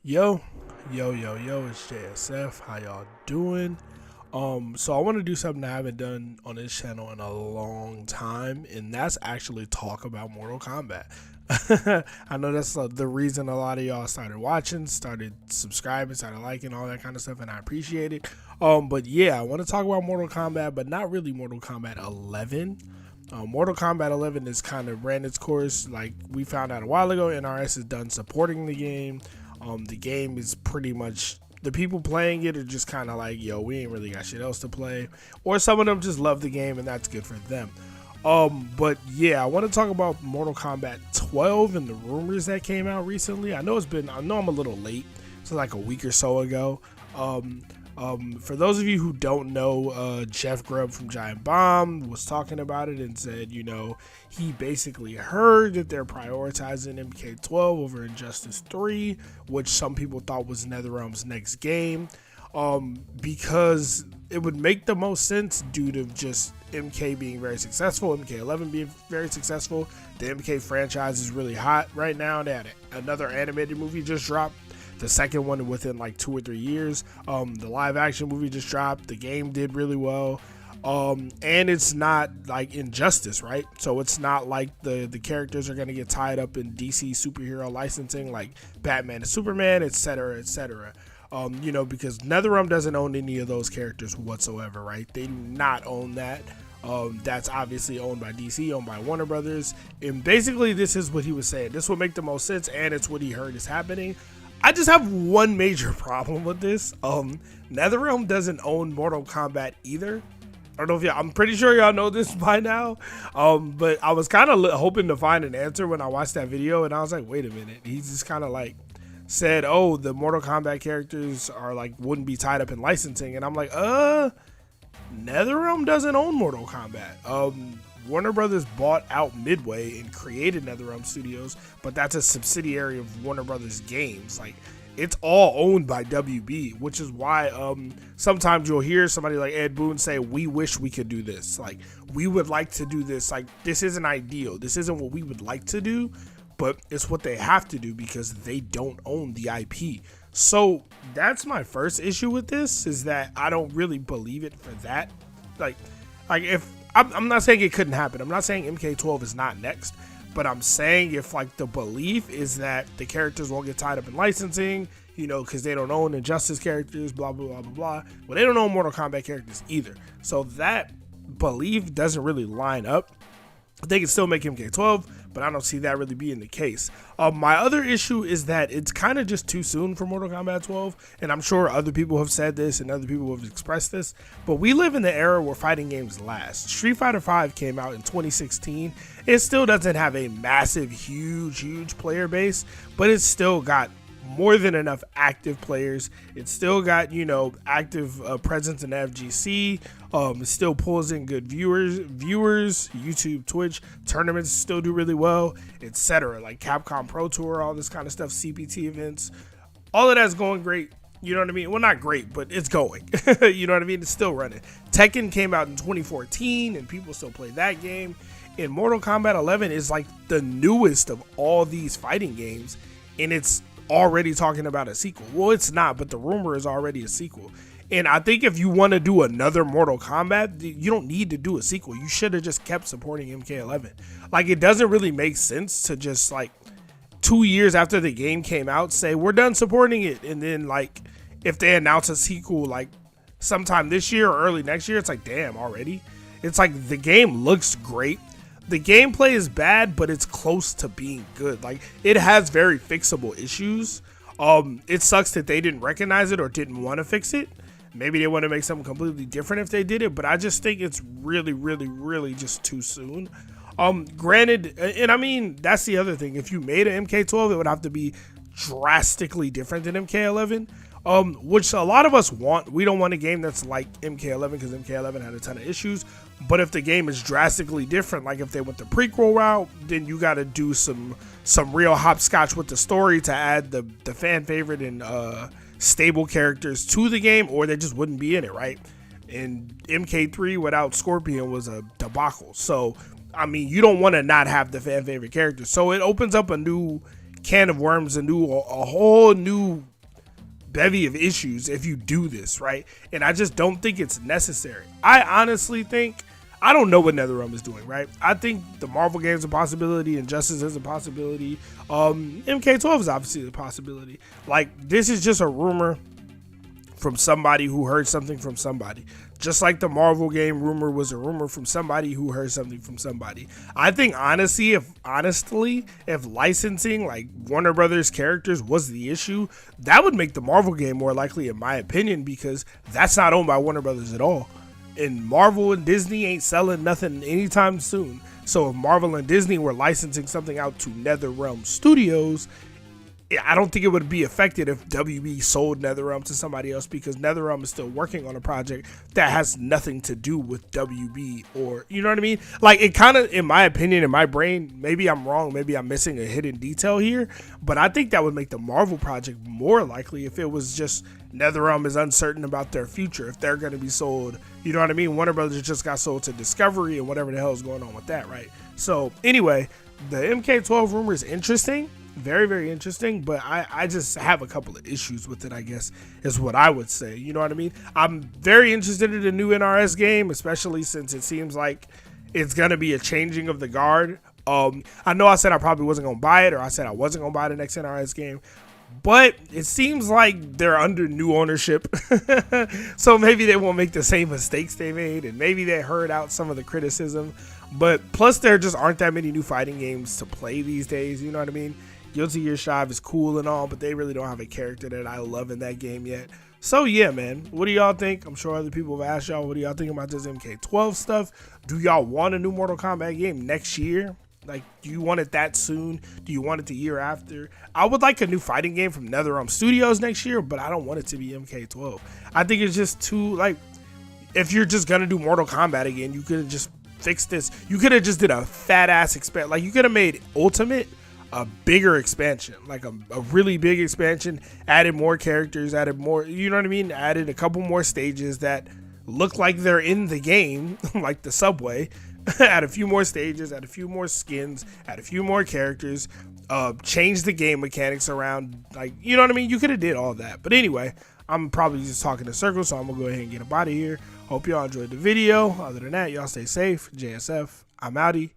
Yo, yo, it's JSF. How y'all doing? So I want to do something I haven't done on this channel in a long time, and that's actually talk about Mortal Kombat. I know that's the reason a lot of y'all started watching, started subscribing, started liking, all that kind of stuff, and I appreciate it. But yeah, I want to talk about Mortal Kombat, but not really Mortal Kombat 11. Mortal Kombat 11 has kind of ran its course. Like we found out a while ago, NRS is done supporting the game. The game is pretty much, the people playing it are just kind of like, yo, we ain't really got shit else to play, or some of them just love the game and that's good for them. But yeah, I want to talk about Mortal Kombat 12 and the rumors that came out recently. I know I'm a little late, so like a week or so ago. For those of you who don't know, Jeff Grubb from Giant Bomb was talking about it and said, you know, he basically heard that they're prioritizing MK12 over Injustice 3, which some people thought was NetherRealm's next game, because it would make the most sense due to just MK being very successful, MK11 being very successful. The MK franchise is really hot right now. They had another animated movie just dropped. The second one within like 2 or 3 years. The live action movie just dropped. The game did really well. And it's not like Injustice, right? So it's not like the characters are going to get tied up in DC superhero licensing like Batman and Superman, etc., etc. You know, because NetherRealm doesn't own any of those characters whatsoever, right? They do not own that. That's obviously owned by DC, owned by Warner Brothers. And basically, this is what he was saying. This would make the most sense, and it's what he heard is happening. I just have one major problem with this. NetherRealm doesn't own Mortal Kombat either. I don't know if I'm pretty sure y'all know this by now. But I was kind of hoping to find an answer when I watched that video, and I was like, wait a minute. He just kind of like said, oh, the Mortal Kombat characters are like wouldn't be tied up in licensing, and I'm like, NetherRealm doesn't own Mortal Kombat. Warner Brothers bought out Midway and created NetherRealm Studios, but that's a subsidiary of Warner Brothers Games. Like, it's all owned by WB, which is why sometimes you'll hear somebody like Ed Boon say, we wish we could do this. Like, we would like to do this. Like, this isn't ideal. This isn't what we would like to do, but it's what they have to do because they don't own the IP. So that's my first issue with this, is that I don't really believe it for that. Like if I'm not saying it couldn't happen. I'm not saying MK12 is not next, but I'm saying if like the belief is that the characters won't get tied up in licensing, you know, because they don't own Injustice characters, blah, blah, blah, blah, blah. Well, they don't own Mortal Kombat characters either. So that belief doesn't really line up. They can still make MK12, but I don't see that really being the case. My other issue is that it's kind of just too soon for Mortal Kombat 12, and I'm sure other people have said this and other people have expressed this, but we live in the era where fighting games last. Street Fighter V came out in 2016. It still doesn't have a massive, huge player base, but it's still got more than enough active players. It's still got, you know, active presence in FGC. It still pulls in good viewers, YouTube, Twitch, tournaments still do really well, etc. Like Capcom Pro Tour, all this kind of stuff, CPT events, all of that's going great. You know what I mean? Well, not great, but it's going. You know what I mean? It's still running. Tekken came out in 2014 and people still play that game. And Mortal Kombat 11 is like the newest of all these fighting games, and it's already talking about a sequel. Well, it's not, but the rumor is already a sequel. And I think if you want to do another Mortal Kombat, you don't need to do a sequel. You should have just kept supporting MK11. Like, it doesn't really make sense to just like 2 years after the game came out say we're done supporting it, and then like if they announce a sequel like sometime this year or early next year, it's like, damn, already. It's like the game looks great. The gameplay is bad, but it's close to being good. Like, it has very fixable issues. It sucks that they didn't recognize it or didn't want to fix it. Maybe they want to make something completely different if they did it, but I just think it's really just too soon. Granted, and I mean, that's the other thing. If you made an MK12, it would have to be drastically different than MK11. Which a lot of us want. We don't want a game that's like MK11 because MK11 had a ton of issues. But if the game is drastically different, like if they went the prequel route, then you got to do some real hopscotch with the story to add the fan favorite and stable characters to the game, or they just wouldn't be in it, right? And MK3 without Scorpion was a debacle. So, I mean, you don't want to not have the fan favorite characters. So it opens up a new can of worms, a whole new bevy of issues if you do this, right? And I just don't think it's necessary. I honestly think, I don't know what NetherRealm is doing, right? I think the Marvel game is a possibility, Injustice is a possibility, MK12 is obviously a possibility. Like, this is just a rumor from somebody who heard something from somebody. Just like the Marvel game rumor was a rumor from somebody who heard something from somebody. I think honestly, if licensing like Warner Brothers characters was the issue, that would make the Marvel game more likely, in my opinion, because that's not owned by Warner Brothers at all. And Marvel and Disney ain't selling nothing anytime soon. So if Marvel and Disney were licensing something out to NetherRealm Studios, I don't think it would be affected if WB sold NetherRealm to somebody else, because NetherRealm is still working on a project that has nothing to do with WB, or, you know what I mean? Like, it kind of, in my opinion, in my brain, maybe I'm wrong, maybe I'm missing a hidden detail here, but I think that would make the Marvel project more likely if it was just NetherRealm is uncertain about their future, if they're going to be sold, you know what I mean? Warner Brothers just got sold to Discovery and whatever the hell is going on with that, right? So anyway, the MK12 rumor is interesting. Very, very interesting, but I just have a couple of issues with it, I guess, is what I would say. You know what I mean? I'm very interested in the new NRS game, especially since it seems like it's going to be a changing of the guard. I know I said I probably wasn't going to buy it, or I said I wasn't going to buy the next NRS game, but it seems like they're under new ownership. So maybe they won't make the same mistakes they made, and maybe they heard out some of the criticism. But plus, there just aren't that many new fighting games to play these days. You know what I mean? Guilty Gear Strive is cool and all, but they really don't have a character that I love in that game yet. So yeah, man, what do y'all think? I'm sure other people have asked y'all, what do y'all think about this MK12 stuff? Do y'all want a new Mortal Kombat game next year? Like, do you want it that soon? Do you want it the year after? I would like a new fighting game from NetherRealm Studios next year, but I don't want it to be MK12. I think it's just too, like, if you're just gonna do Mortal Kombat again, you could have just fixed this. You could have just did a fat ass expansion. Like, you could have made Ultimate a bigger expansion, like a really big expansion, added more characters, added more, you know what I mean? Added a couple more stages that look like they're in the game, like the subway. Add a few more stages, add a few more skins, add a few more characters, change the game mechanics around, like, you know what I mean? You could have did all that. But anyway, I'm probably just talking in circles, so I'm gonna go ahead and get up out of here. Hope y'all enjoyed the video. Other than that, y'all stay safe. JSF, I'm outie.